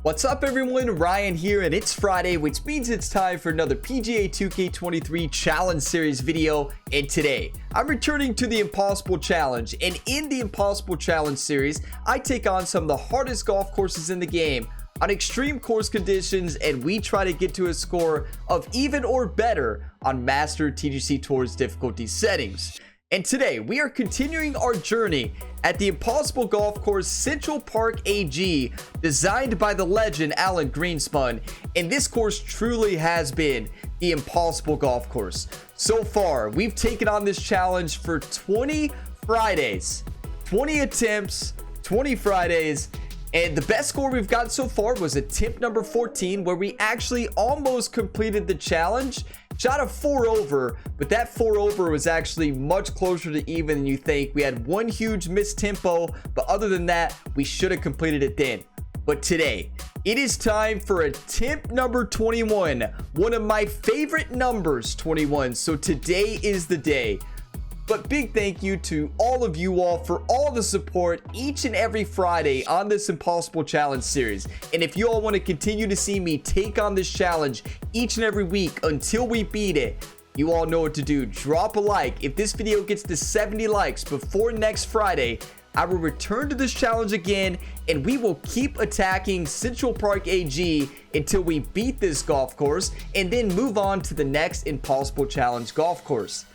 What's up everyone, Ryan here, and it's Friday, which means it's time for another PGA 2K23 Challenge Series video. And today, I'm returning to the Impossible Challenge, and in the Impossible Challenge Series, I take on some of the hardest golf courses in the game on extreme course conditions, and we try to get to a score of even or better on Master TGC Tour's difficulty settings. And today, we are continuing our journey at the Impossible Golf Course Central Park AG, designed by the legend Alan Greenspan. And this course truly has been the Impossible Golf Course. So far, we've taken on this challenge for 20 Fridays, 20 attempts, 20 Fridays. And the best score we've got so far was attempt number 14, where we actually almost completed the challenge. Shot a 4 over, but that 4 over was actually much closer to even than you think. We had one huge missed tempo, but other than that, we should have completed it then. But today, it is time for attempt number 21. One of my favorite numbers, 21. So today is the day. But big thank you to all of you all for all the support each and every Friday on this Impossible Challenge series. And if you all want to continue to see me take on this challenge each and every week until we beat it, you all know what to do. Drop a like. If this video gets to 70 likes before next Friday, I will return to this challenge again, and we will keep attacking Central Park AG until we beat this golf course and then move on to the next Impossible Challenge golf course.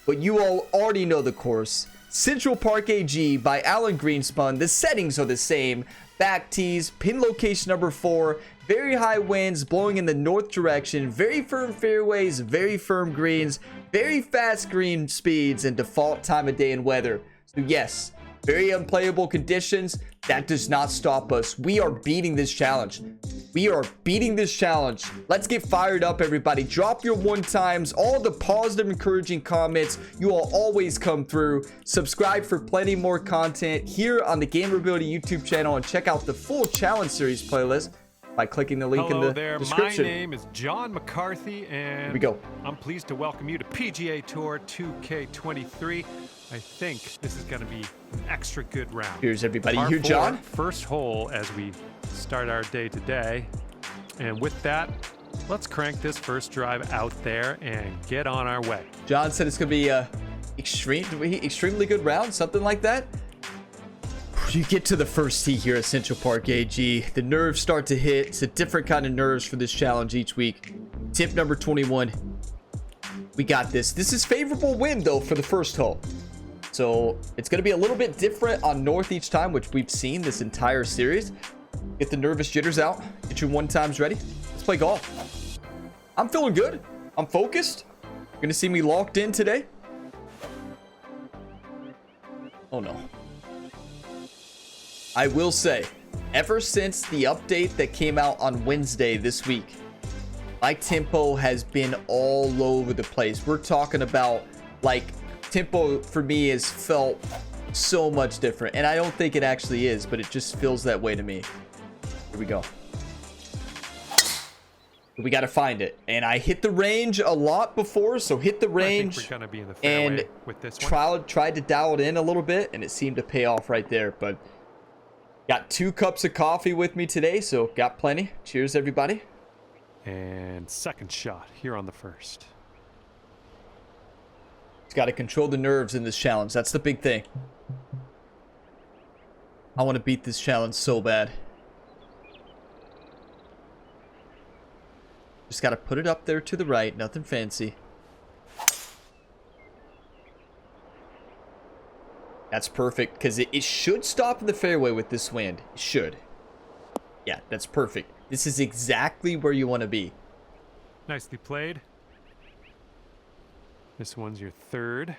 But you all already know the course. Central Park AG by Alan Greenspan. The settings are the same. Back tees, pin location number 4, very high winds blowing in the north direction, very firm fairways, very firm greens, very fast green speeds, and default time of day and weather. So yes, very unplayable conditions. That does not stop us. We are beating this challenge. We are beating this challenge. Let's get fired up, everybody. Drop your one times, all the positive, encouraging comments. You all always come through. Subscribe for plenty more content here on the Gamerability YouTube channel, and check out the full challenge series playlist by clicking the link in the description. My name is John McCarthy, and here we go. I'm pleased to welcome you to PGA Tour 2K23. I think this is going to be an extra good round. Here's everybody. Par Here, 4, John. First hole as we start our day today. And with that, let's crank this first drive out there and get on our way. John said it's going to be a extremely good round, something like that. You get to the first tee here at Central Park AG. The nerves start to hit. It's a different kind of nerves for this challenge each week. Tip number 21. We got this. This is favorable wind, though, for the first hole. So it's going to be a little bit different on north each time, which we've seen this entire series. Get the nervous jitters out. Get your one times ready. Let's play golf. I'm feeling good. I'm focused. You're going to see me locked in today. Oh, no. I will say, ever since the update that came out on Wednesday this week, my tempo has been all over the place. We're talking about, like, tempo for me has felt so much different, and I don't think it actually is, but it just feels that way to me. Here we go. We got to find it, and I hit the range a lot before, so hit the range. I think we're gonna be in the fairway and with this one. tried to dial it in a little bit, and it seemed to pay off right there. But got 2 cups of coffee with me today, so got plenty. Cheers, everybody. And second shot here on the first. It's got to control the nerves in this challenge. That's the big thing. I want to beat this challenge so bad. Just got to put it up there to the right. Nothing fancy. That's perfect, because it should stop in the fairway with this wind. It should. Yeah, that's perfect. This is exactly where you want to be. Nicely played. This one's your third.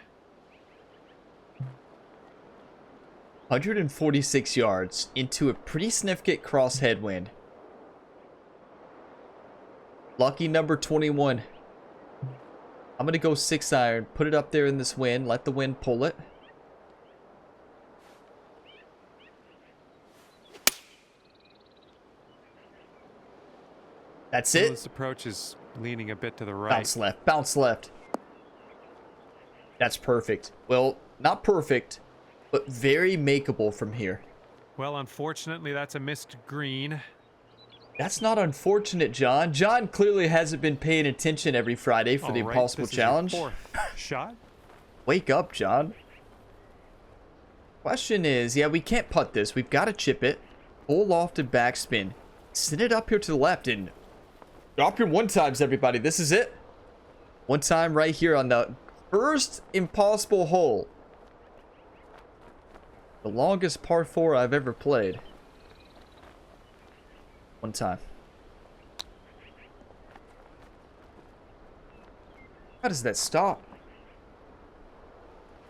146 yards into a pretty significant cross headwind. Lucky number 21. I'm going to go 6 iron. Put it up there in this wind. Let the wind pull it. That's it. This approach is leaning a bit to the right. Bounce left. Bounce left. That's perfect. Well, not perfect, but very makeable from here. Well, unfortunately, that's a missed green. That's not unfortunate, John. John clearly hasn't been paying attention every Friday for the Impossible Challenge. Fourth shot. Wake up, John. Question is, yeah, we can't putt this. We've got to chip it. Full lofted backspin. Send it up here to the left and drop your one times, everybody. This is it. One time right here on the first impossible hole. The longest par 4 I've ever played. One time. How does that stop?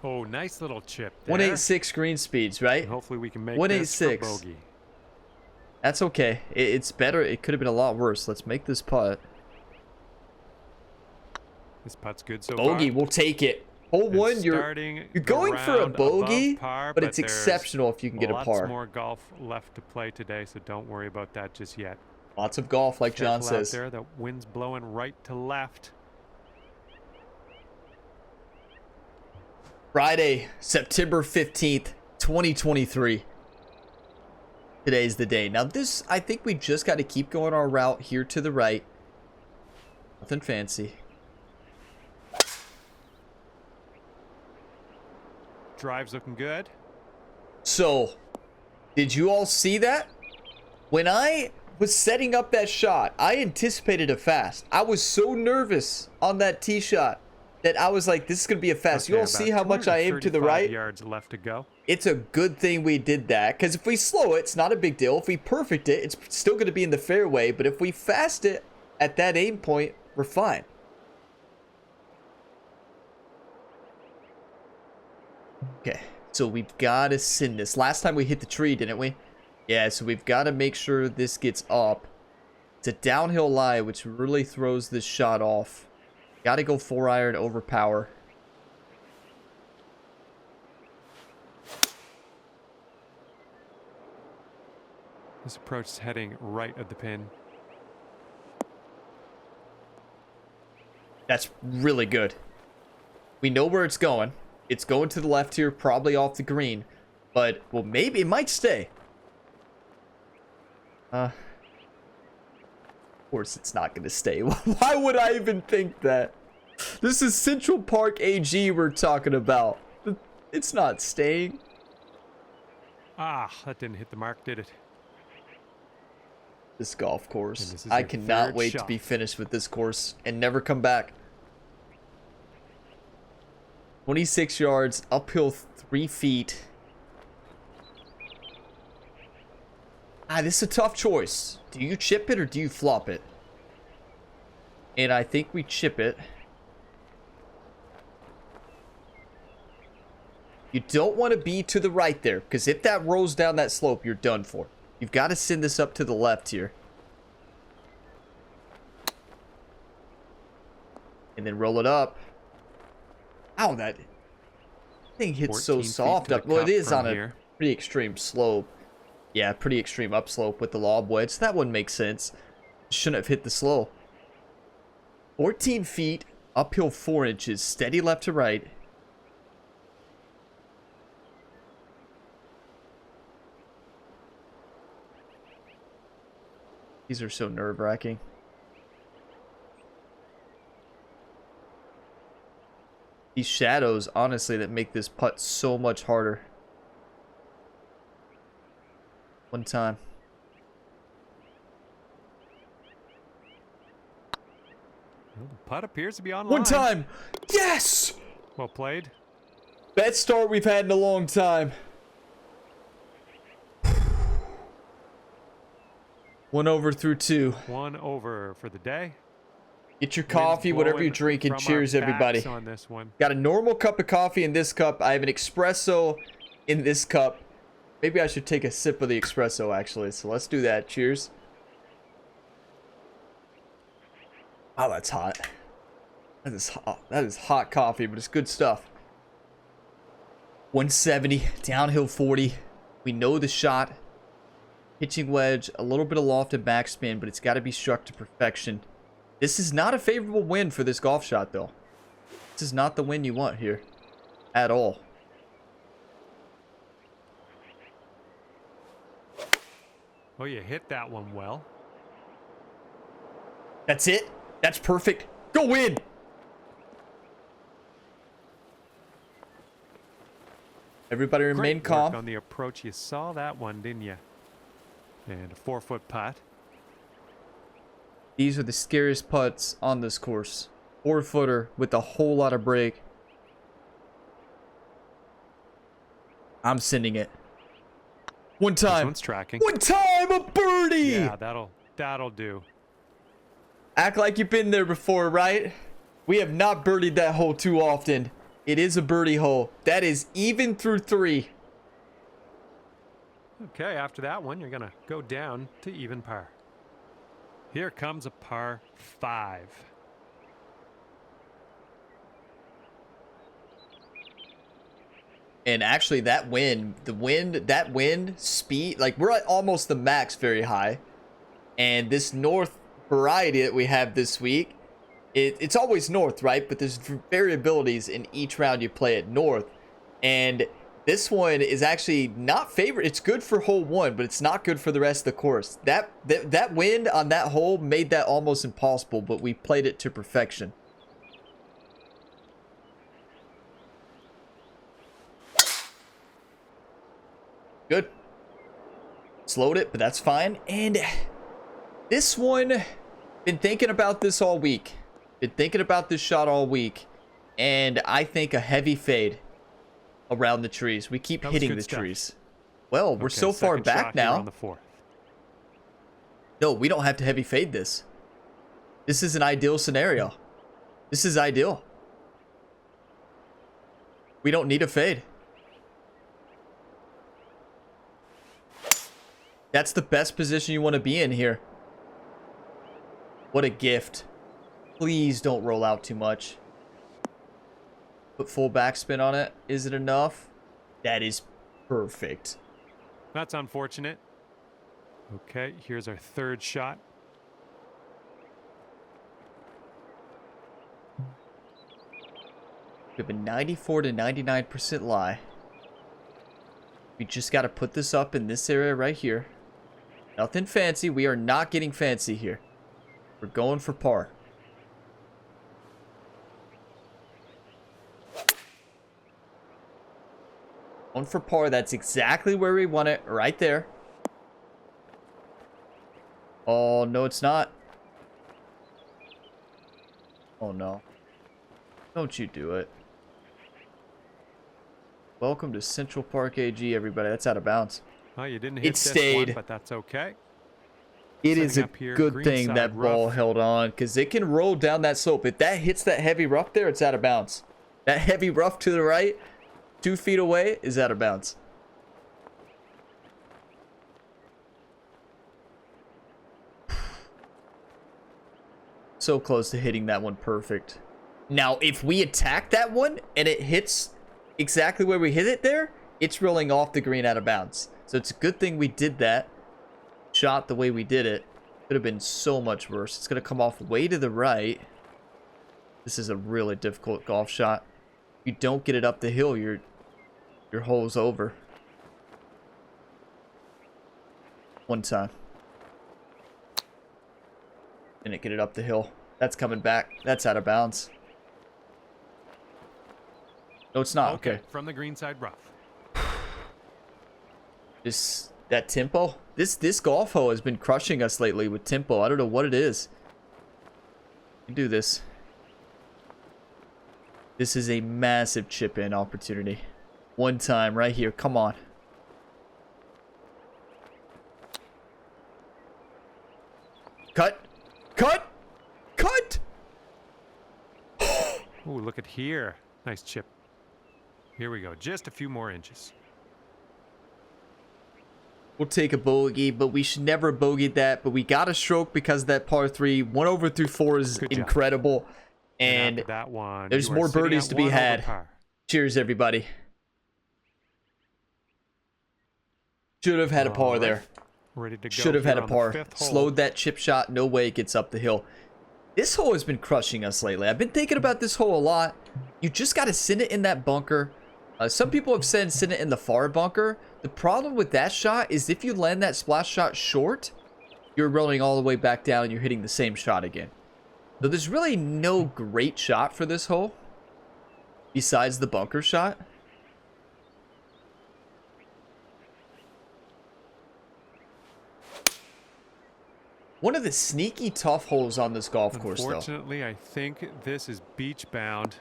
Oh, nice little chip there. 186 green speeds, right? And hopefully we can make 186. this for bogey. That's okay. It's better. It could have been a lot worse. Let's make this putt. This putt's good so Bogey, far. we'll take it. Hole one, you're going for a bogey, par, but it's exceptional if you can get a par. Lots more golf left to play today, so don't worry about that just yet. Lots of golf, like John Careful says. out there, the wind's blowing right to left. Friday, September 15th, 2023. Today's the day. Now this, I think we just got to keep going our route here to the right. Nothing fancy. Drive's looking good. So, did you all see that? When I was setting up that shot, I anticipated a fast. I was so nervous on that tee shot that I was like, this is going to be a fast. Okay, you all see how much I aim to the right? Yards left to go. It's a good thing we did that, because if we slow it, it's not a big deal. If we perfect it, it's still going to be in the fairway. But if we fast it at that aim point, we're fine. Okay, so we've got to send this. Last time we hit the tree, didn't we? Yeah, so we've got to make sure this gets up. It's a downhill lie, which really throws this shot off. Got to go 4-iron over power. This approach is heading right at the pin. That's really good. We know where it's going. It's going to the left here, probably off the green. But, well, maybe it might stay. Of course it's not going to stay. Why would I even think that? This is Central Park AG we're talking about. It's not staying. Ah, that didn't hit the mark, did it? This golf course. This is I your cannot third wait shot. to be finished with this course and never come back. 26 yards, uphill 3 feet. This is a tough choice. Do you chip it or do you flop it? And I think we chip it. You don't want to be to the right there, because if that rolls down that slope, you're done for. You've got to send this up to the left here. And then roll it up. Ow, that thing hits so 14 soft feet to up. the Well, it cup is from on a here. pretty extreme slope. Yeah, pretty extreme upslope with the lob wedge. So that wouldn't make sense. Shouldn't have hit the slow. 14 feet, uphill 4 inches, steady left to right. These are so nerve-wracking. These shadows, honestly, that make this putt so much harder. One time. Well, the putt appears to be online. One time! Yes! Well played. Best start we've had in a long time. 1 over through 2. 1 over for the day. Get your coffee, whatever you drink, and cheers, everybody. On this one. Got a normal cup of coffee in this cup. I have an espresso in this cup. Maybe I should take a sip of the espresso, actually. So let's do that. Cheers. Oh, that's hot. That is hot. That is hot coffee, but it's good stuff. 170, downhill 40. We know the shot. Pitching wedge, a little bit of lofted backspin, but it's got to be struck to perfection. This is not a favorable win for this golf shot, though. This is not the win you want here. At all. Oh, you hit that one well. That's it. That's perfect. Go in. Everybody remain Great calm. work on the approach. You saw that one, didn't you? And a 4-foot putt. These are the scariest putts on this course. 4-footer with a whole lot of break. I'm sending it. One This time. one's tracking. One time, a birdie. Yeah, that'll do. Act like you've been there before, right? We have not birdied that hole too often. It is a birdie hole. That is even through 3. Okay, after that one, you're gonna go down to even par. Here comes a par 5. And actually that wind speed, like we're at almost the max very high. And this north variety that we have this week, it's always north, right? But there's variabilities in each round you play at north. And this one is actually not favorite. It's good for hole 1, but it's not good for the rest of the course. That wind on that hole made that almost impossible, but we played it to perfection. Good. Slowed it, but that's fine. And this one, been thinking about this all week. Been thinking about this shot all week. And I think a heavy fade around the trees. We keep hitting the trees. Well, we're so far back now. On the 4th. No, we don't have to heavy fade this. This is an ideal scenario. This is ideal. We don't need a fade. That's the best position you want to be in here. What a gift. Please don't roll out too much. Put full backspin on it. Is it enough? That is perfect. That's unfortunate. Okay, here's our 3rd shot. We have a 94 to 99% lie. We just got to put this up in this area right here. Nothing fancy. We are not getting fancy here. We're going for par. Going for par. That's exactly where we want it. Right there. Oh, no, it's not. Oh, no. Don't you do it. Welcome to Central Park AG, everybody. That's out of bounds. Oh, you didn't hit It this stayed. one, but that's okay. It is a Setting up here, good thing greenside that ball rough. held on, because it can roll down that slope. If that hits that heavy rough there, it's out of bounds. That heavy rough to the right, 2 feet away, is out of bounds. So close to hitting that one perfect. Now, if we attack that one and it hits exactly where we hit it there, it's rolling off the green out of bounds. So it's a good thing we did that. Shot the way we did it. Could have been so much worse. It's going to come off way to the right. This is a really difficult golf shot. If you don't get it up the hill, your hole's over. One time. Didn't get it up the hill. That's coming back. That's out of bounds. No, it's not. Okay. From the greenside rough. Just that tempo. This golf hole has been crushing us lately with tempo. I don't know what it is. We can do this. This is a massive chip in opportunity. One time right here. Come on. Cut. Cut. Cut. Ooh, look at here. Nice chip. Here we go. Just a few more inches. We'll take a bogey, but we should never bogey that. But we got a stroke because of that par 3. 1 over through 4 is incredible. And after that one, there's more birdies to be had. Cheers, everybody. Should have had a par there. Ready to go. Should have had a on the par. 5th hole. Slowed that chip shot. No way it gets up the hill. This hole has been crushing us lately. I've been thinking about this hole a lot. You just got to send it in that bunker. Some people have said send it in the far bunker. The problem with that shot is if you land that splash shot short, you're rolling all the way back down and you're hitting the same shot again. So there's really no great shot for this hole besides the bunker shot. One of the sneaky tough holes on this golf course, though. Unfortunately, I think this is beach bound.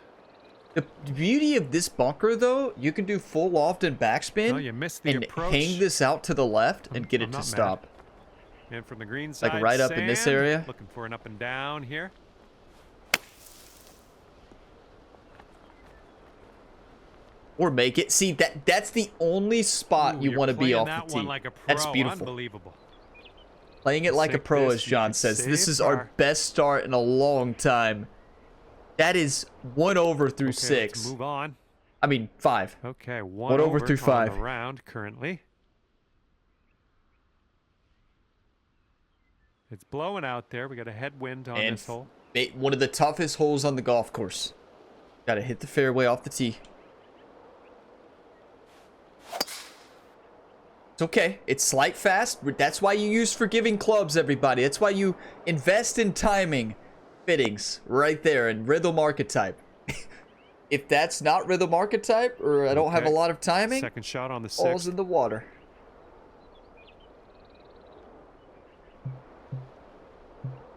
The beauty of this bunker, though, you can do full loft and backspin. Oh, you missed the and approach. hang this out to the left and get it to stop. And from the green side, like right up in this area. Looking for an up and down here. Or make it. See, that's the only spot you want to be off the tee. Like a pro. That's beautiful. Unbelievable. Playing it like a pro, as John says. This is our best start in a long time. That is 1 over through 6. Let's move on. I mean, 5. Okay, 1 over through 5. On the round currently. It's blowing out there. We got a headwind on this hole. One of the toughest holes on the golf course. Got to hit the fairway off the tee. It's okay. It's slight fast. That's why you use forgiving clubs, everybody. That's why you invest in timing fittings right there and rhythm archetype. If that's not rhythm archetype, or I don't have a lot of timing, second shot on the 6th. Falls in the water.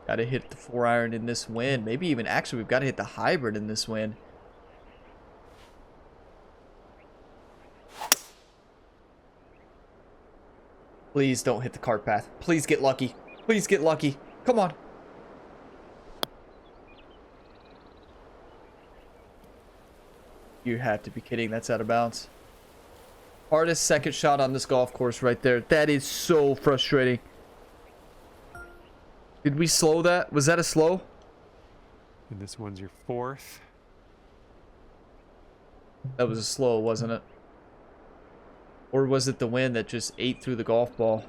Got to hit the 4-iron in this wind. Maybe even, actually, we've got to hit the hybrid in this wind. Please don't hit the cart path. Please get lucky. Please get lucky. Come on. You have to be kidding. That's out of bounds. Hardest second shot on this golf course right there. That is so frustrating. Did we slow that? Was that a slow? And this one's your 4th. That was a slow, wasn't it? Or was it the wind that just ate through the golf ball?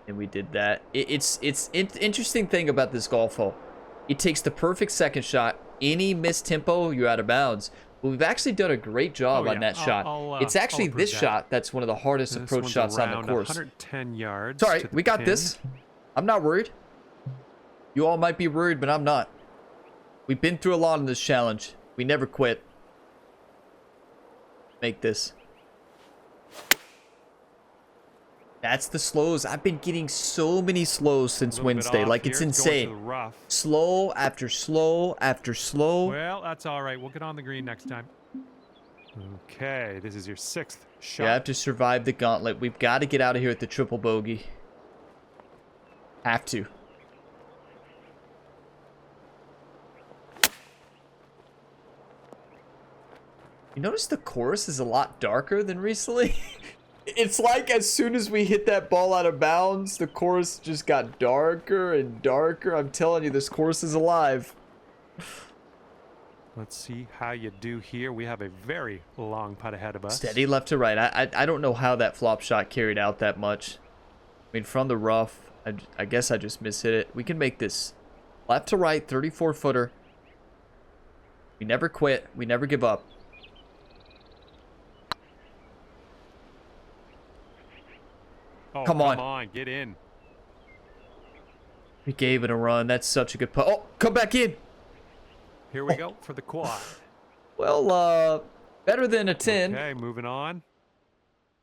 And we did that. It's interesting thing about this golf hole. It takes the perfect second shot. Any missed tempo, you're out of bounds. But we've actually done a great job on that shot. It's actually this shot that's one of the hardest approach shots on the course. 110 yards. It's all right. We got this. I'm not worried. You all might be worried, but I'm not. We've been through a lot in this challenge. We never quit. Make this. That's the slows. I've been getting so many slows since Wednesday. Like, it's insane. Slow after slow after slow. Well, that's all right. We'll get on the green next time. Okay, this is your 6th shot. You have to survive the gauntlet. We've got to get out of here at the triple bogey. Have to. You notice the course is a lot darker than recently? It's like as soon as we hit that ball out of bounds, the course just got darker and darker. I'm telling you, this course is alive. Let's see how you do here. We have a very long putt ahead of us. Steady left to right. I don't know how that flop shot carried out that much. I mean, from the rough, I guess I just mishit it. We can make this left to right, 34-footer. We never quit. We never give up. Oh, come on, get in. We gave it a run. That's such a good putt. Oh, come back in. Here we go for the quad. Well, better than a 10. Okay, moving on.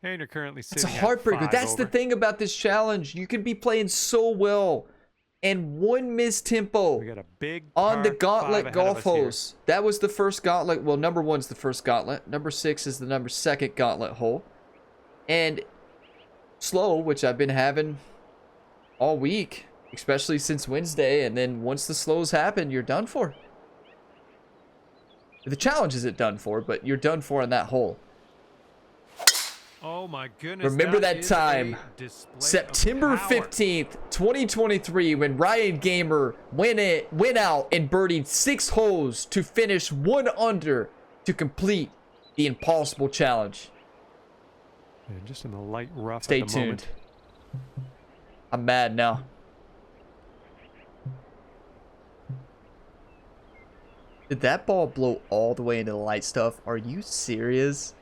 And you're currently sitting It's a heartbreaker. That's the thing about this challenge. You can be playing so well, and one missed tempo we got a big on the gauntlet golf holes. That was the first gauntlet. Well, number 1's the first gauntlet. Number 6 is the number 2nd gauntlet hole. And slow, which I've been having all week, especially since Wednesday, and then once the slows happen, you're done for. The challenge isn't done for, but you're done for in that hole. Oh my goodness. Remember that time, September 15th, 2023, when Ryan Gamer went out and birdied 6 holes to finish 1 under to complete the impossible challenge. And just in the light rough. Stay at the tuned. Moment. I'm mad now. Did that ball blow all the way into the light stuff? Are you serious?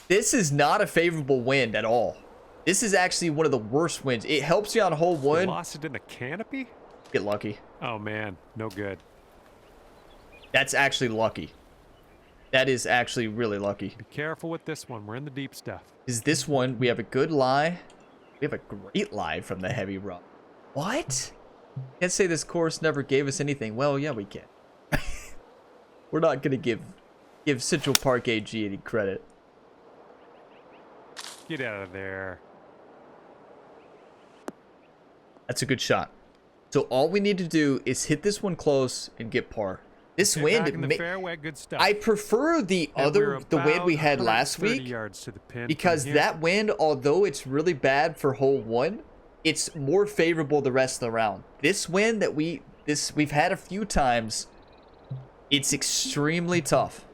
This is not a favorable wind at all. This is actually one of the worst winds. It helps you on hole one. Lost it in the canopy? Get lucky. Oh man, no good. That's actually lucky. That is actually really lucky. Be careful with this one. We're in the deep stuff. Is this one, we have a good lie. We have a great lie from the heavy rough. What? Can't say this course never gave us anything. Well, yeah, we can. We're not going to give Central Park AG any credit. Get out of there. That's a good shot. So all we need to do is hit this one close and get par. This wind, back in the fairway, good stuff. I prefer the wind we had last week yards to the pin because that wind, although it's really bad for hole one, it's more favorable the rest of the round. This wind that we've had a few times, it's extremely tough.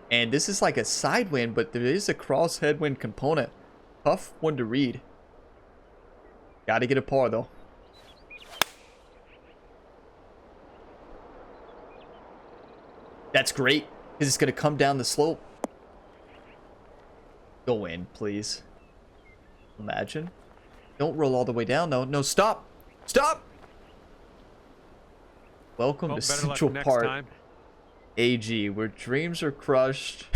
And this is like a side wind, but there is a cross headwind component. Tough one to read. Gotta get a par though. That's great, because it's gonna come down the slope. Go in, please. Imagine. Don't roll all the way down though. No, stop! Stop! Welcome to Central Park AG, where dreams are crushed.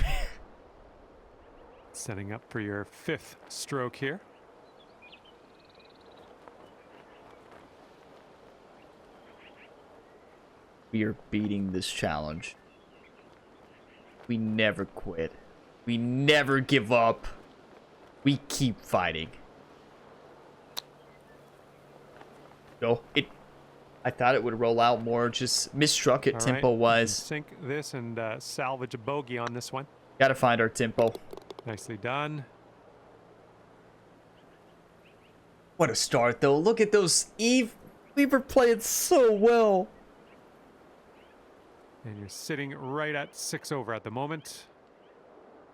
Setting up for your 5th stroke here. We are beating this challenge. We never quit. We never give up. We keep fighting. Go. I thought it would roll out more. Just misstruck it tempo-wise. Sink this and salvage a bogey on this one. Gotta find our tempo. Nicely done. What a start, though. Look at those. Eve. We were playing so well. And you're sitting right at 6 over at the moment.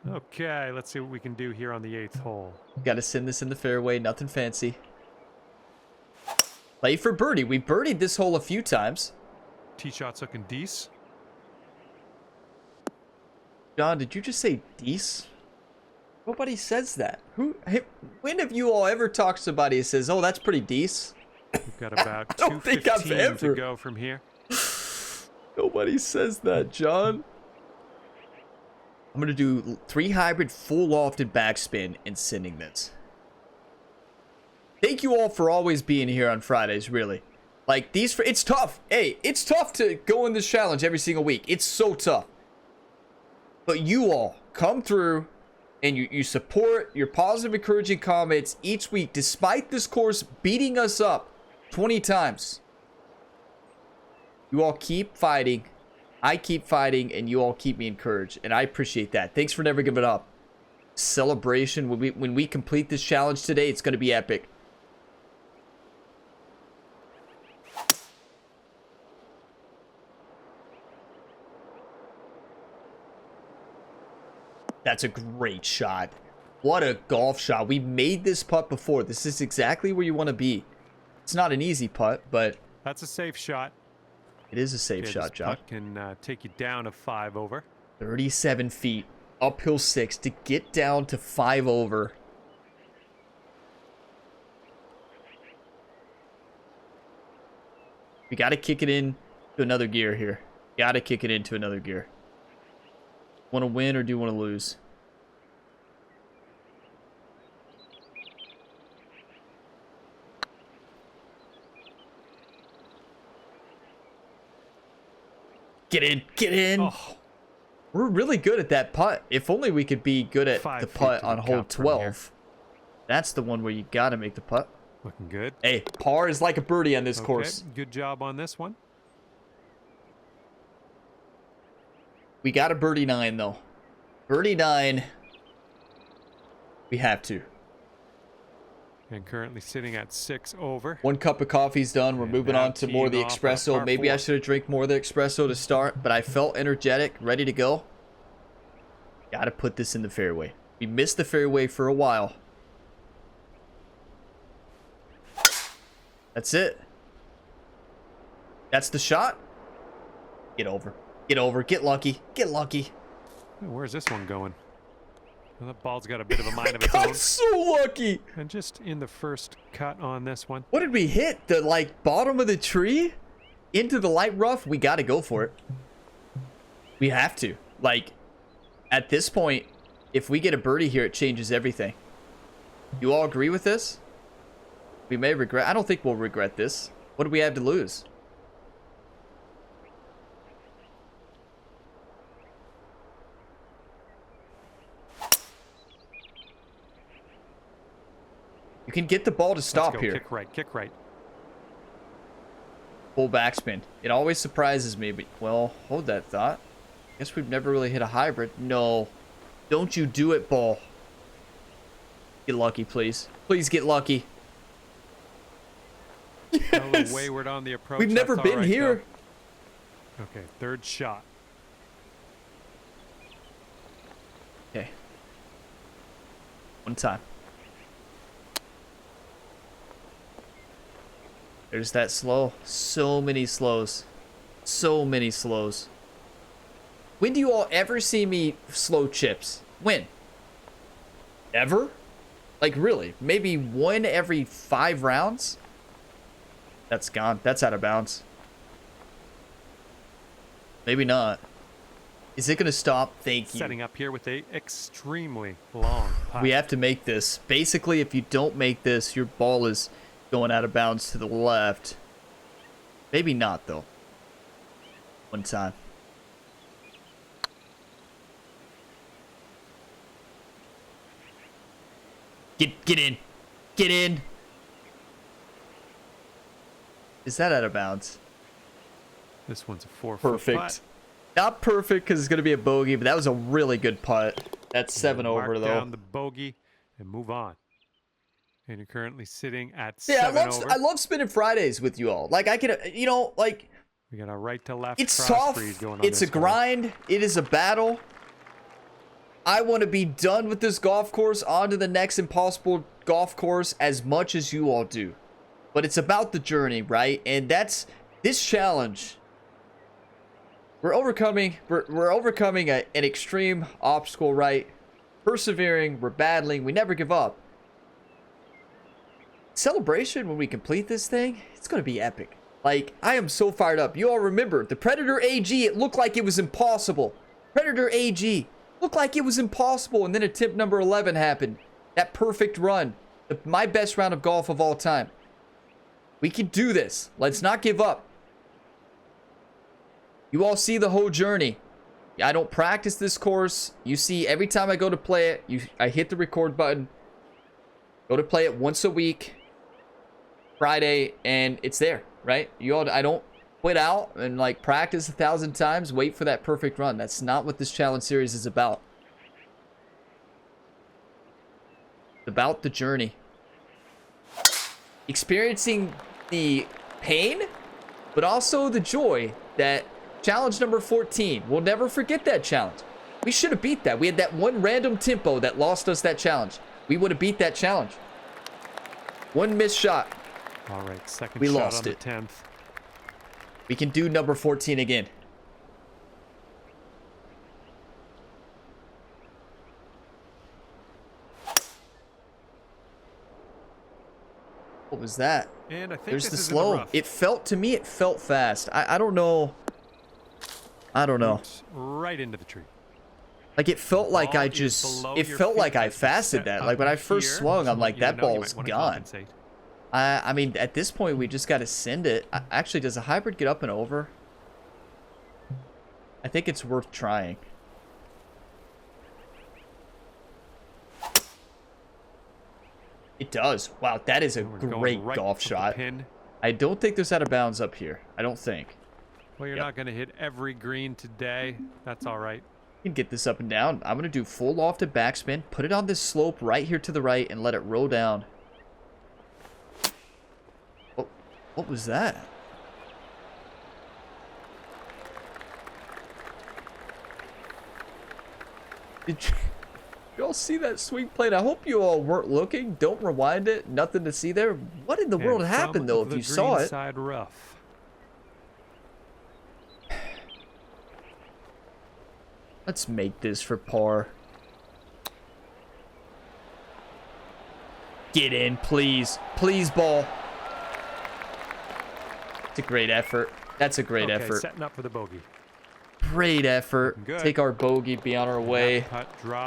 Okay, let's see what we can do here on the 8th hole. Gotta send this in the fairway. Nothing fancy. Play for birdie. We birdied this hole a few times. Tee shot's looking decent. John, did you just say dece? Nobody says that. When have you all ever talked to somebody who says, "Oh, that's pretty dece"? We've got about 2:15 to go from here. Nobody says that, John. I'm gonna do 3 hybrid full lofted backspin and sending this. Thank you all for always being here on Fridays, really. Like, it's tough. Hey, it's tough to go in this challenge every single week. It's so tough. But you all come through and you support your positive, encouraging comments each week, despite this course beating us up 20 times. You all keep fighting. I keep fighting, and you all keep me encouraged, and I appreciate that. Thanks for never giving up. Celebration. When we complete this challenge today, it's going to be epic. That's a great shot. What a golf shot. We made this putt before. This is exactly where you want to be. It's not an easy putt, but that's a safe shot. It is a safe shot, John. Putt can take you down to 5 over. 37 feet, uphill 6 to get down to 5 over. We got to kick it in to another gear here. Got to kick it into another gear. Want to win or do you want to lose? Get in, get in. Oh. We're really good at that putt. If only we could be good at the putt on hole 12. That's the one where you got to make the putt. Looking good. Hey, par is like a birdie on this course. Good job on this one. We got a birdie 9, though. Birdie 9. We have to. And currently sitting at 6 over. 1 cup of coffee's done. We're moving on to more of the espresso. Maybe I should have drank more of the espresso to start, but I felt energetic, ready to go. Got to put this in the fairway. We missed the fairway for a while. That's it. That's the shot. Get over. Get over. Get lucky. Get lucky. Where's this one going? Well, that ball's got a bit of a mind of its Got own. so lucky. And just in the first cut on this one. What did we hit? The like bottom of the tree? Into the light rough? We got to go for it. We have to. Like, at this point, if we get a birdie here, it changes everything. You all agree with this? We may regret. I don't think we'll regret this. What do we have to lose? You can get the ball to stop here. Kick right, kick right. Full backspin. It always surprises me, but, well, hold that thought. Guess we've never really hit a hybrid. No. Don't you do it, ball. Get lucky, please. Please get lucky. Yes. A little wayward on the approach. We've never been right, here. Though. Okay, third shot. Okay. One time. There's that slow. So many slows. So many slows. When do you all ever see me slow chips? When? Ever? Like, really? Maybe one every 5 rounds? That's gone. That's out of bounds. Maybe not. Is it going to stop? Thank you. Setting up here with a extremely long putt. We have to make this. Basically, if you don't make this, your ball is going out of bounds to the left. Maybe not, though. One time. Get in. Get in. Is that out of bounds? This one's a 4-foot Perfect. putt. Not perfect because it's going to be a bogey, but that was a really good putt. That's 7 over, Mark though. down the bogey and move on. And you're currently sitting at Yeah, 7 over. I love spinning Fridays with you all. Like, I can, you know, like, We got a right to left it's cross tough. breed going on. It's a this one. grind. It is a battle. I want to be done with this golf course, on to the next impossible golf course as much as you all do. But it's about the journey, right? And that's this challenge. We're overcoming an extreme obstacle, right? Persevering, we're battling, we never give up. Celebration when we complete this thing, it's going to be epic. Like, I am so fired up. You all remember, the Predator AG, it looked like it was impossible. Predator AG, looked like it was impossible, and then attempt number 11 happened. That perfect run. My best round of golf of all time. We can do this. Let's not give up. You all see the whole journey. I don't practice this course. You see, every time I go to play it, I hit the record button. Go to play it once a week. Friday, and it's there, right? You all, I don't quit out and like practice 1,000 times, wait for that perfect run. That's not what this challenge series is about. It's about the journey. Experiencing the pain, but also the joy that challenge number 14. We'll never forget that challenge. We should have beat that. We had that one random tempo that lost us that challenge. We would have beat that challenge. One missed shot. All right, second We shot lost on it. the 10th. We can do number 14 again. What was that? And I think There's this the is slow. in the rough. It felt, to me, it felt fast. I don't know. I don't know. Oops, right into the tree. Like, it felt like Ball I is just, below it your felt feet like I as you fasted set that. up Like, when I here. first swung, I'm Just like, let you that know you ball's might wanna gone. compensate. I mean, at this point, we just got to send it. Actually, does a hybrid get up and over? I think it's worth trying. It does. Wow, that is a We're going great right golf of the shot. pin. I don't think there's out of bounds up here. I don't think. Well, you're Yep. not going to hit every green today. That's all right. You can get this up and down. I'm going to do full lofted backspin. Put it on this slope right here to the right and let it roll down. Oh, what was that? Did you all see that swing plate? I hope you all weren't looking. Don't rewind it. Nothing to see there. What in the And world from happened, though, if the you saw green it? side rough. Let's make this for par. Get in, please. Please, ball. It's a great effort. That's a great effort. Setting up for the bogey. Great effort. Take our bogey, be on our way.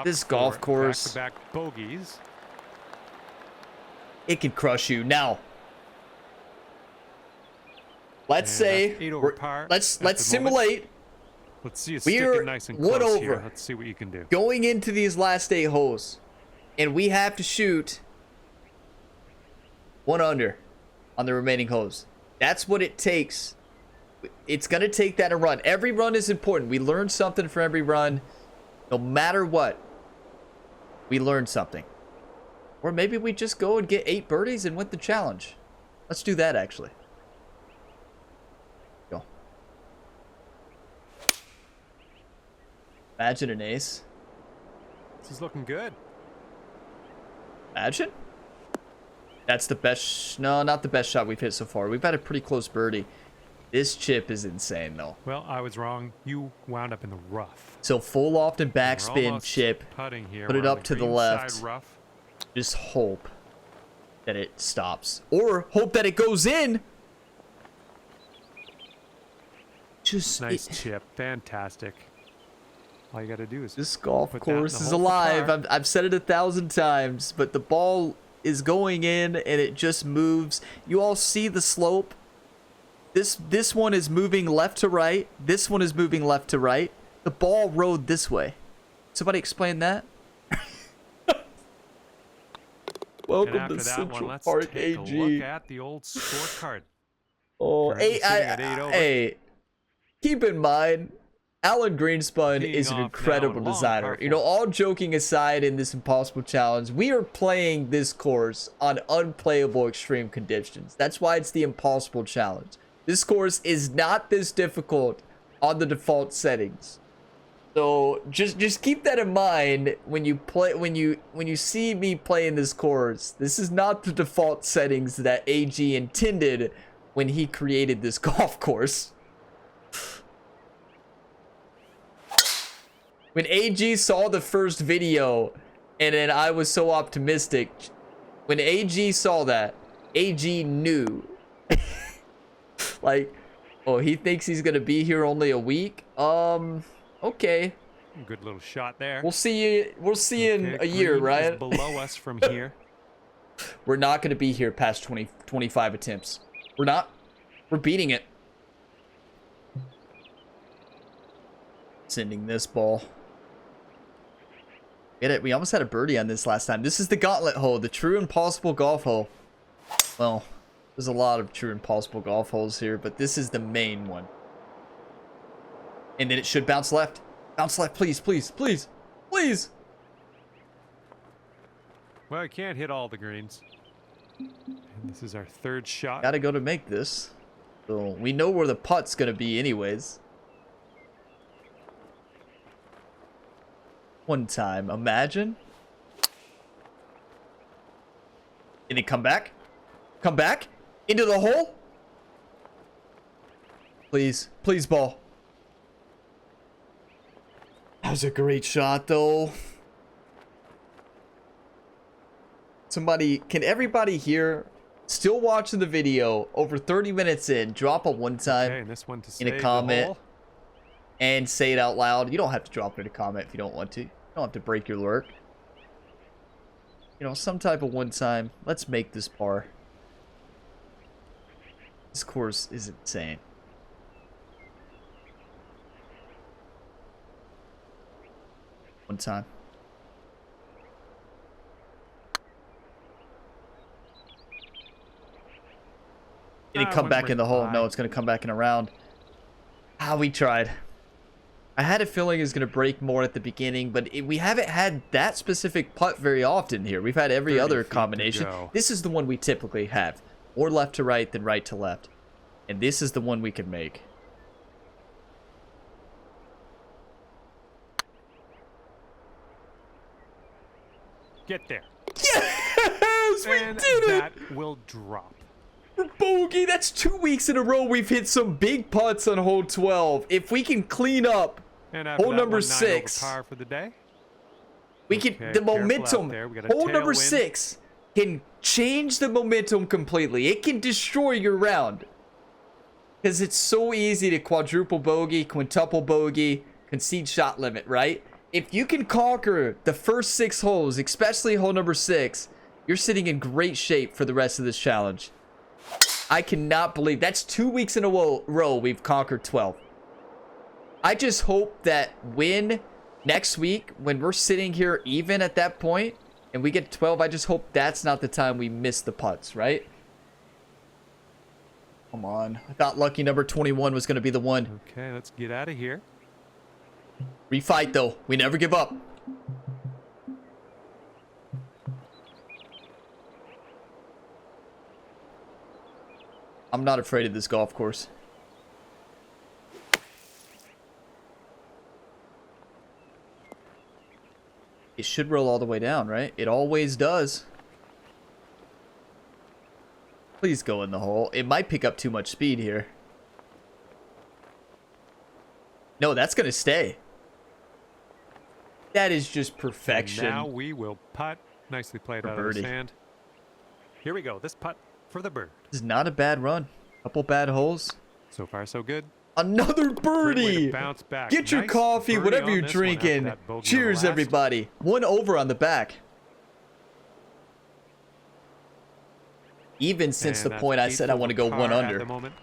This golf course. Back-to-back bogeys. It can crush you. Now, let's say, let's simulate. Let's see it sticking nice and close here. Let's see what you can do. Going into these last 8 holes, and we have to shoot 1 under on the remaining holes. That's what it takes. It's going to take that a run. Every run is important. We learn something from every run. No matter what, we learn something. Or maybe we just go and get 8 birdies and win the challenge. Let's do that, actually. Go. Imagine an ace. This is looking good. Imagine. That's the best. No, not the best shot we've hit so far. We've had a pretty close birdie. This chip is insane, though. Well, I was wrong. You wound up in the rough. So full loft and backspin chip. Putting here. Put it up to the left. Just hope that it stops. Or hope that it goes in. Just nice chip. Fantastic. All you got to do is this golf course is alive. I've said it 1,000 times, but the ball is going in and it just moves. You all see the slope. This one is moving left to right. This one is moving left to right. The ball rode this way. Somebody explain that? Welcome to Central Park AG. Look at the old scorecard. Oh, hey, keep in mind, Alan Greenspun is an incredible designer. You know, all joking aside in this impossible challenge, we are playing this course on unplayable extreme conditions. That's why it's the impossible challenge. This course is not this difficult on the default settings. So just keep that in mind when you play when you see me playing this course. This is not the default settings that AG intended when he created this golf course. When AG saw the first video and then I was so optimistic, when AG saw that, AG knew. Like, oh, he thinks he's gonna be here only a week. Okay. Good little shot there. We'll see you. We'll see you in a year, right? Below us from here. We're not gonna be here past 25 attempts. We're not. We're beating it. Sending this ball. Get it? We almost had a birdie on this last time. This is the gauntlet hole, the true impossible golf hole. Well, there's a lot of true impossible golf holes here, but this is the main one. And then it should bounce left. Bounce left, please, please, please, please. Well, I can't hit all the greens. And this is our 3rd shot. Gotta go to make this. So we know where the putt's gonna be anyways. One time, imagine. And then come back. Come back. Into the hole. Please. Please, ball. That was a great shot, though. Somebody, can everybody here, still watching the video, over 30 minutes in, drop a one time and this one to in a comment and say it out loud. You don't have to drop it in a comment if you don't want to. You don't have to break your lurk. You know, some type of one time. Let's make this par. This course is insane. One time. Did it come back in the hole? No, it's going to come back in a round. Ah, we tried. I had a feeling it was going to break more at the beginning, but we haven't had that specific putt very often here. We've had every other combination. This is the one we typically have. More left to right than right to left. And this is the one we can make. Get there. Yes! We did it! That will drop. Bogey, that's 2 weeks in a row we've hit some big putts on hole 12. If we can clean up And after hole that, number 1-9 over 6. par for the day. We can, Okay, the careful out momentum, there. We got a hole number tailwind. 6 can change the momentum completely. It can destroy your round. Because it's so easy to quadruple bogey, quintuple bogey, concede shot limit, right? If you can conquer the first 6 holes, especially hole number 6, you're sitting in great shape for the rest of this challenge. I cannot believe that's 2 weeks in a row we've conquered 12. I just hope that when next week, when we're sitting here even at that point and we get 12, I just hope that's not the time we miss the putts, right? Come on. I thought lucky number 21 was going to be the one. Okay, let's get out of here. Refight, though. We never give up. I'm not afraid of this golf course. It should roll all the way down, right? It always does. Please go in the hole. It might pick up too much speed here. No, that's going to stay. That is just perfection. And now we will putt. Nicely played out of the sand. Here we go. This putt for the bird. This is not a bad run. Couple bad holes. So far, so good. Another birdie. Bounce back. Get your Nice coffee, birdie whatever on you're this one after drinking. that bogey on the Cheers, last. everybody. One over on the back. Even since And the point I said I want to go par one at under. the moment.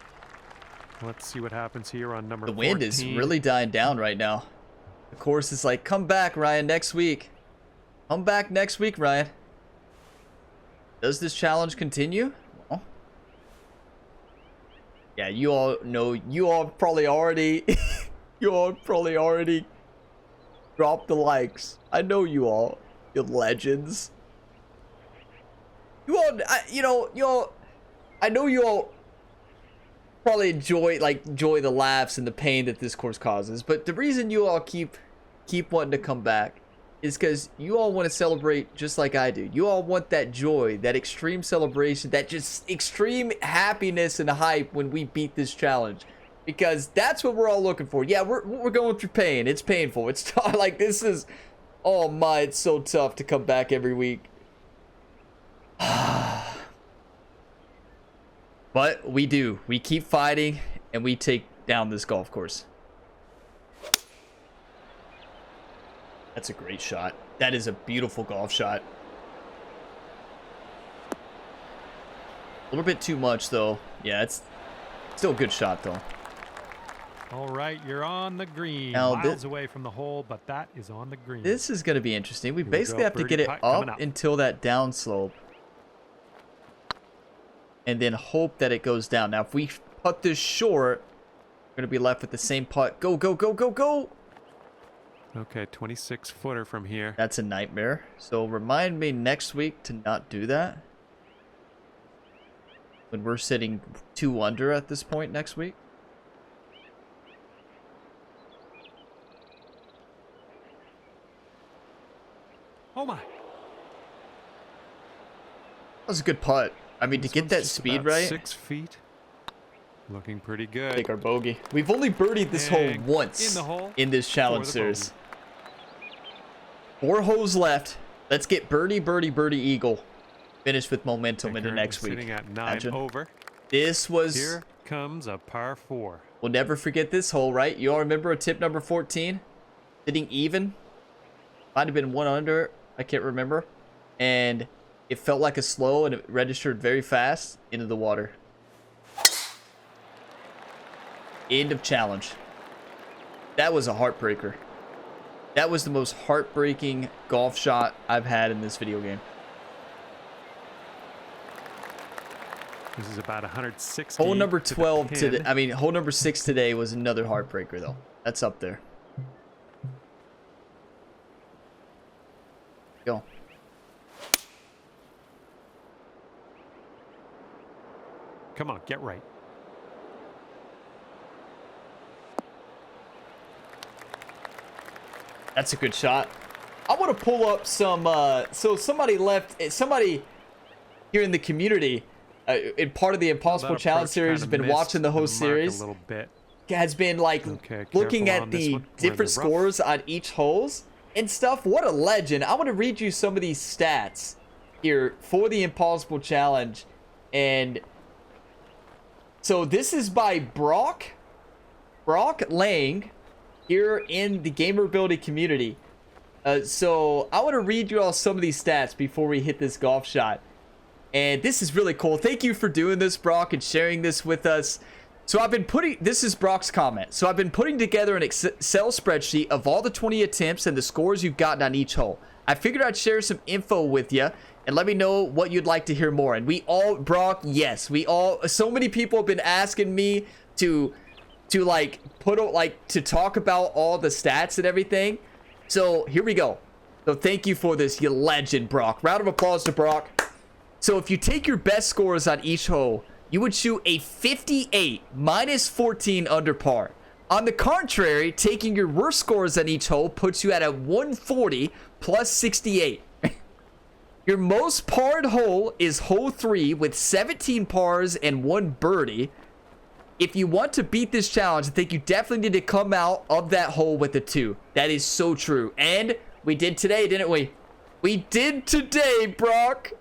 Let's see what happens here on number The wind 14. is really dying down right now. The course is like, come back, Ryan, next week. Come back next week, Ryan. Does this challenge continue? Well, yeah, you all know, you all probably already, you all probably already dropped the likes. I know you all, you legends. You all, I know you all probably enjoy the laughs and the pain that this course causes, but the reason you all keep wanting to come back is because you all want to celebrate just like I do. You all want that joy, that extreme celebration, that just extreme happiness and hype when we beat this challenge, because that's what we're all looking for. Yeah, we're going through pain. It's painful. It's like, this is, oh my, it's so tough to come back every week. But we do. We keep fighting, and we take down this golf course. That's a great shot. That is a beautiful golf shot. A little bit too much, though. Yeah, it's still a good shot, though. All right, you're on the green. Now, Miles away from the hole, but that is on the green. This is going to be interesting. We Here basically go, have to get birdie it putt coming up up. until that down slope. And then hope that it goes down. Now, if we putt this short, we're going to be left with the same putt. Go, go, go, go, go. Okay, 26-footer from here. That's a nightmare. So remind me next week to not do that. When we're sitting 2 under at this point next week. Oh my. That was a good putt. I mean, This to get one's that just speed about right. 6 feet. Looking pretty good. Take our bogey. We've only birdied this hole And once in the hole in this challenge for the series. 4 holes left. Let's get birdie, birdie, birdie, eagle. Finish with momentum into Currently next week. Sitting at 9 Imagine. over. This was... Here comes a par 4. We'll never forget this hole, right? You all remember tip number 14? Sitting even. Might have been 1 under. I can't remember. And it felt like a slow and it registered very fast into the water. End of challenge. That was a heartbreaker. That was the most heartbreaking golf shot I've had in this video game. This is about 160. Hole number to the 12 pin. today. I mean, hole number 6 today was another heartbreaker, though. That's up there. Go. Come on, get right. That's a good shot. I want to pull up some, so somebody here in the community, in part of the Impossible That Challenge approach series, has kinda been missed watching the whole mark series. a little bit. has been like looking at the different scores on each holes and stuff. What a legend. I want to read you some of these stats here for the Impossible Challenge. And so this is by Brock Lang here in the gamer ability community. So I want to read you all some of these stats before we hit this golf shot. And this is really cool. Thank you for doing this, Brock, and sharing this with us. So I've been this is Brock's comment. So I've been putting together an Excel spreadsheet of all the 20 attempts and the scores you've gotten on each hole. I figured I'd share some info with you and let me know what you'd like to hear more. And Brock, yes, so many people have been asking me to talk about all the stats and everything. So here we go. So thank you for this, you legend, Brock. Round of applause to Brock. So if you take your best scores on each hole, you would shoot a 58 minus 14 under par. On the contrary, taking your worst scores on each hole puts you at a 140 plus 68. Your most parred hole is hole 3 with 17 pars and 1 birdie. If you want to beat this challenge, I think you definitely need to come out of that hole with a 2. That is so true. And we did today, didn't we? We did today, Brock.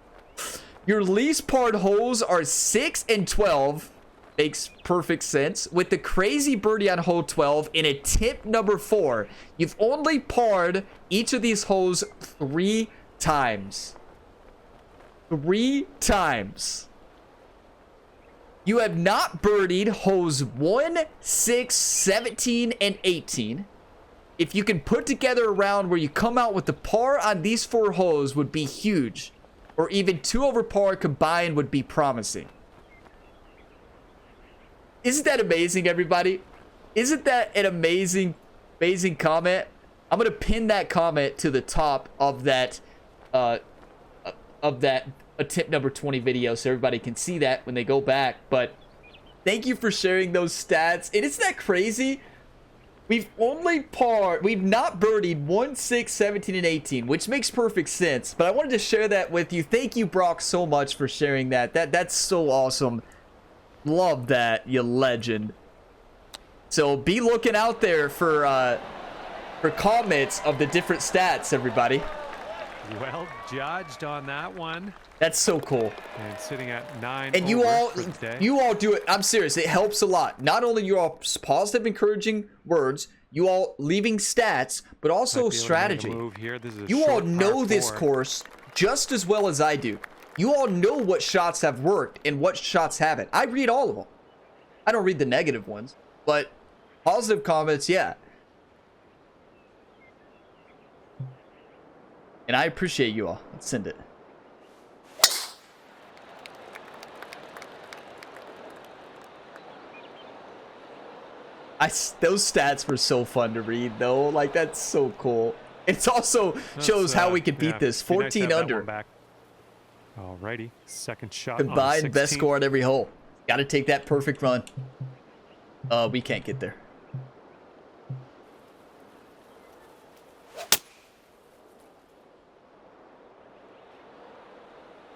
Your least parred holes are 6 and 12. Makes perfect sense. With the crazy birdie on hole 12 in attempt number 4, you've only parred each of these holes 3 times. 3 times. You have not birdied holes 1, 6, 17, and 18. If you can put together a round where you come out with the par on these 4 holes would be huge. Or even 2 over par combined would be promising. Isn't that amazing, everybody? Isn't that an amazing comment? I'm going to pin that comment to the top of that attempt number 20 video so everybody can see that when they go back. But thank you for sharing those stats. And isn't that crazy? We've not birdied 1, 6, 17, and 18, which makes perfect sense. But I wanted to share that with you. Thank you, Brock, so much for sharing that. That's so awesome. Love that, you legend. So be looking out there for comments of the different stats, everybody. Well judged on that one. That's so cool. And sitting at 9. And you all do it. I'm serious. It helps a lot. Not only you all positive, encouraging words, you all leaving stats, but also strategy. You all know this course just as well as I do. You all know what shots have worked and what shots haven't. I read all of them. I don't read the negative ones, but positive comments, yeah. And I appreciate you all. Let's send it. Those stats were so fun to read, though. Like, that's so cool. It also shows how we could beat this. 14 under. Alrighty, second shot. Combined best score on every hole. Got to take that perfect run. We can't get there.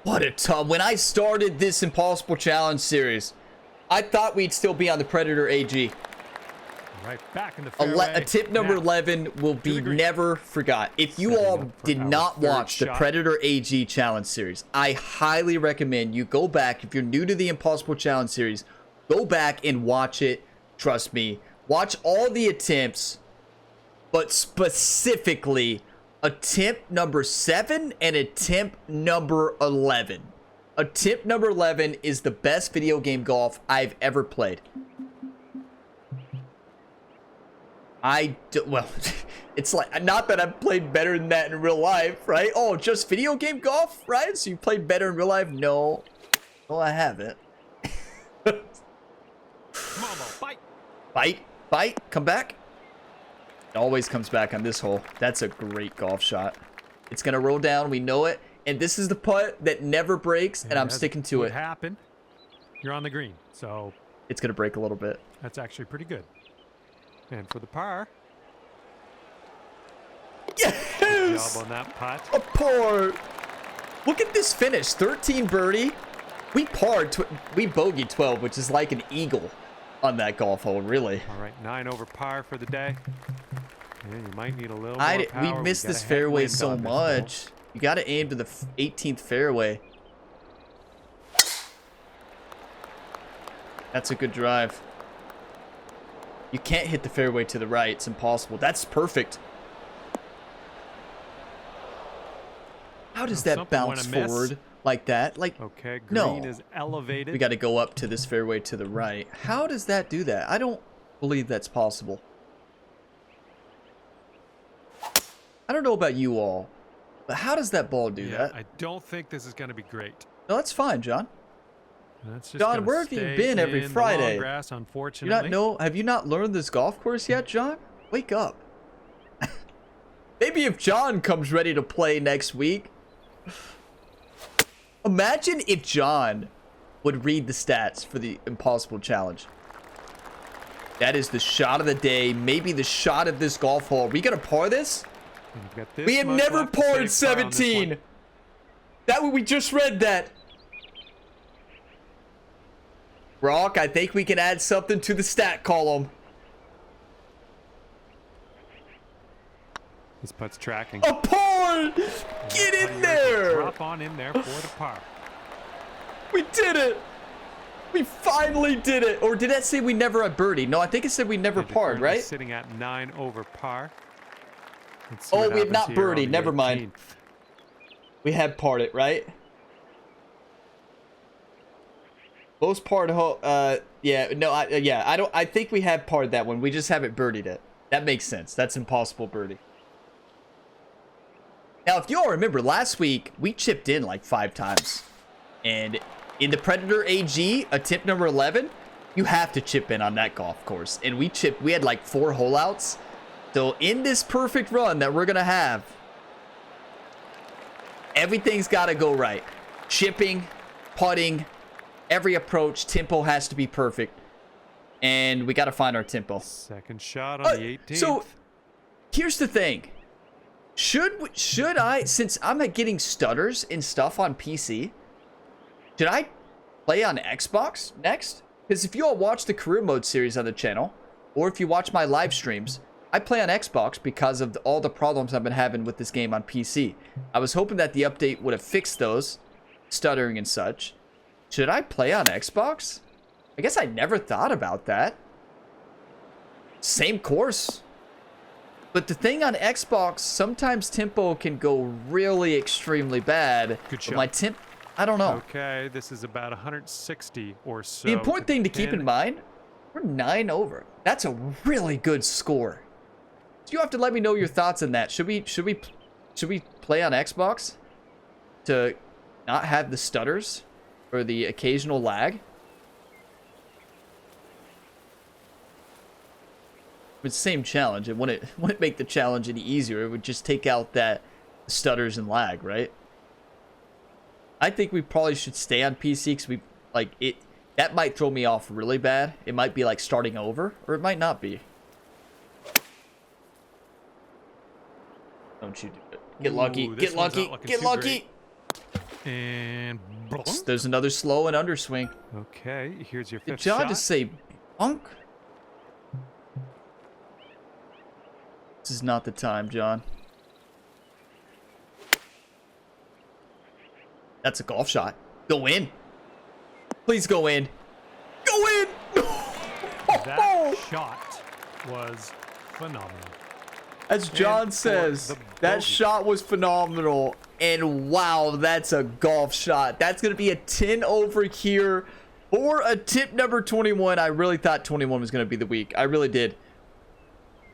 What a ton. When I started this Impossible Challenge series, I thought we'd still be on the Predator AG. Right back in the fairway. Tip number 11 will be never forgot. If you all did not watch the Predator AG Challenge series, I highly recommend you go back. If you're new to the Impossible Challenge series, go back and watch it. Trust me. Watch all the attempts, but specifically attempt number 7 and attempt number 11. Attempt number 11 is the best video game golf I've ever played. Well, it's like, not that I've played better than that in real life, right? Oh, just video game golf, right? So you played better in real life? No. No, I haven't. Come on, bite. Bite, come back. It always comes back on this hole. That's a great golf shot. It's going to roll down. We know it. And this is the putt that never breaks, and I'm sticking to it. What happened? You're on the green, so it's going to break a little bit. That's actually pretty good. And for the par. Yes! Good job on that putt. A par. Look at this finish. 13 birdie. We parred. We bogeyed 12, which is like an eagle. on that golf hole, really. All right, 9 over par for the day. Yeah, you might need a little more power. We missed this fairway so much. You got to aim to the 18th fairway. That's a good drive. You can't hit the fairway to the right. It's impossible. That's perfect. How does that bounce forward like that? Like, okay, green no. is elevated. We got to go up to this fairway to the right. How does that do that? I don't believe that's possible. I don't know about you all, but how does that ball do that? I don't think this is going to be great. No, that's fine, John. That's just John, where have you been every Friday? Grass, unfortunately. Have you not learned this golf course yet, John? Wake up. Maybe if John comes ready to play next week. Imagine if John would read the stats for the Impossible Challenge. That is the shot of the day. Maybe the shot of this golf hole. Are we going to par this? We have never parred 17. We just read that. Rock, I think we can add something to the stat column. This putt's tracking. A par! Get in there! Drop on in there for the par. We did it! We finally did it! Or did that say we never had birdie? No, I think it said we never parred, right? Sitting at 9 over par. Oh, we have not birdied. Never mind. We had parred it, right? Most parred hole. Yeah, no, I think we have parred that one. We just haven't birdied it. That makes sense. That's impossible birdie. Now, if you all remember, last week we chipped in like 5 times, and in the Predator AG, attempt number 11, you have to chip in on that golf course, and we had like 4 hole outs. So in this perfect run that we're gonna have, everything's got to go right. Chipping, putting, every approach, tempo has to be perfect, and we got to find our tempo. Second shot on the 18th. So here's the thing. Should I, since I'm getting stutters and stuff on PC, should I play on Xbox next? Because if you all watch the career mode series on the channel, or if you watch my live streams, I play on Xbox because of all the problems I've been having with this game on PC. I was hoping that the update would have fixed those, stuttering and such. Should I play on Xbox? I guess I never thought about that. Same course. But the thing on Xbox, sometimes tempo can go really extremely bad. Good shot. My I don't know. Okay, this is about 160 or so. The important thing to keep in mind, we're 9 over. That's a really good score. So you have to let me know your thoughts on that. Should we play on Xbox to not have the stutters or the occasional lag? It's the same challenge. It wouldn't make the challenge any easier. It would just take out that stutters and lag, right? I think we probably should stay on PC because that might throw me off really bad. It might be like starting over, or it might not be. Don't you do it. Get lucky. Get lucky. Get lucky. And there's another slow and underswing. Okay, here's your 5th Did John shot. just say bunk? This is not the time, John. That's a golf shot. Go in. Please go in. Go in! That shot was phenomenal. As John says, that shot was phenomenal. And wow, that's a golf shot. That's going to be a 10 over here for a tip number 21. I really thought 21 was going to be the week. I really did.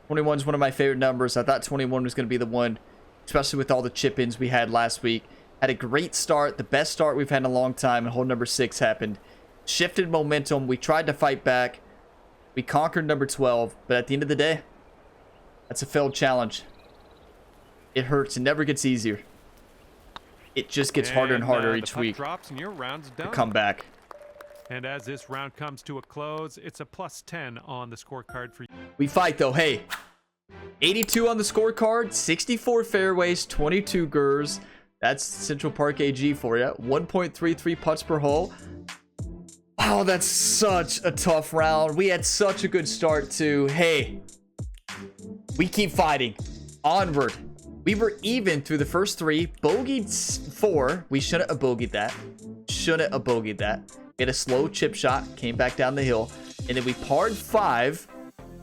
21 is one of my favorite numbers. I thought 21 was going to be the one, especially with all the chip-ins we had last week. Had a great start, the best start we've had in a long time, and hole number 6 happened. Shifted momentum. We tried to fight back. We conquered number 12, but at the end of the day, that's a failed challenge. It hurts. It never gets easier. It just gets harder and harder each week drops and your round's done. to come back. And as this round comes to a close, it's a +10 on the scorecard for you. We fight though. Hey, 82 on the scorecard, 64 fairways, 22 gers. That's Central Park AG for you. 1.33 putts per hole. Wow. Oh, that's such a tough round. We had such a good start too. Hey, we keep fighting. Onward. We were even through the first 3. Bogeyed 4. We shouldn't have bogeyed that. Shouldn't have bogeyed that. We had a slow chip shot. Came back down the hill. And then we parred 5.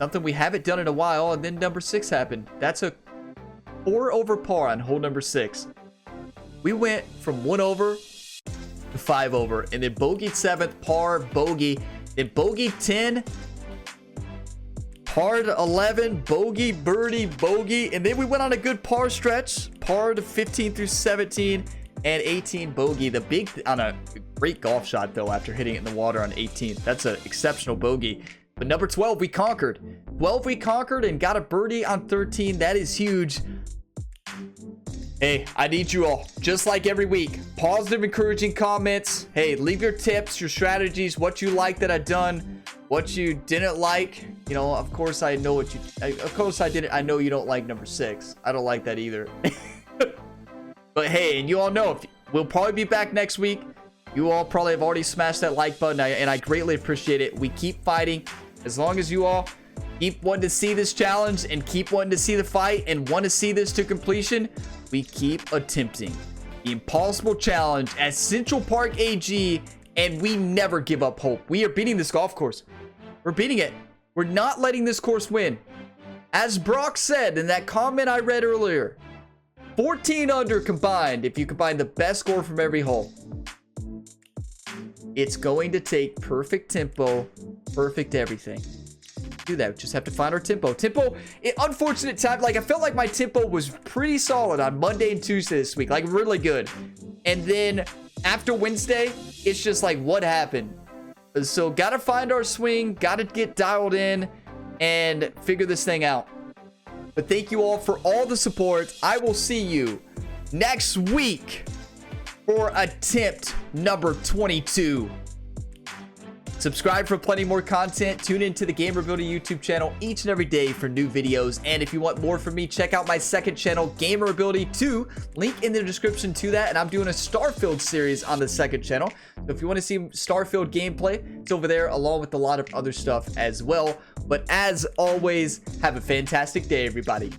Something we haven't done in a while. And then number 6 happened. That's a 4 over par on hole number 6. We went from 1 over to 5 over. And then bogeyed 7th. Par, bogey. Then bogeyed 10. Par to 11, bogey, birdie, bogey, and then we went on a good par stretch. Par to 15 through 17 and 18 bogey. The big on a great golf shot though after hitting it in the water on 18th. That's an exceptional bogey. But number 12 we conquered. 12 we conquered and got a birdie on 13. That is huge. Hey, I need you all, just like every week, positive, encouraging comments. Hey, leave your tips, your strategies, what you like that I've done, what you didn't like. You know, of course I know what you, of course I didn't. I know you don't like number 6. I don't like that either. But hey, and you all know, we'll probably be back next week. You all probably have already smashed that like button, and I greatly appreciate it. We keep fighting. As long as you all keep wanting to see this challenge and keep wanting to see the fight and want to see this to completion, we keep attempting the impossible challenge at Central Park AG, and we never give up hope. We are beating this golf course. We're beating it. We're not letting this course win. As Brock said in that comment I read earlier, 14 under combined if you combine the best score from every hole. It's going to take perfect tempo, perfect everything. Do that. We just have to find our tempo. Unfortunate time. Like, I felt like my tempo was pretty solid on Monday and Tuesday this week. Like, really good. And then after Wednesday, it's just like, what happened? So, gotta find our swing. Gotta get dialed in and figure this thing out. But thank you all for all the support. I will see you next week for attempt number 22. Subscribe for plenty more content. Tune into the Gamerability YouTube channel each and every day for new videos. And if you want more from me, check out my second channel, Gamerability 2. Link in the description to that. And I'm doing a Starfield series on the second channel. So if you want to see Starfield gameplay, it's over there along with a lot of other stuff as well. But as always, have a fantastic day, everybody.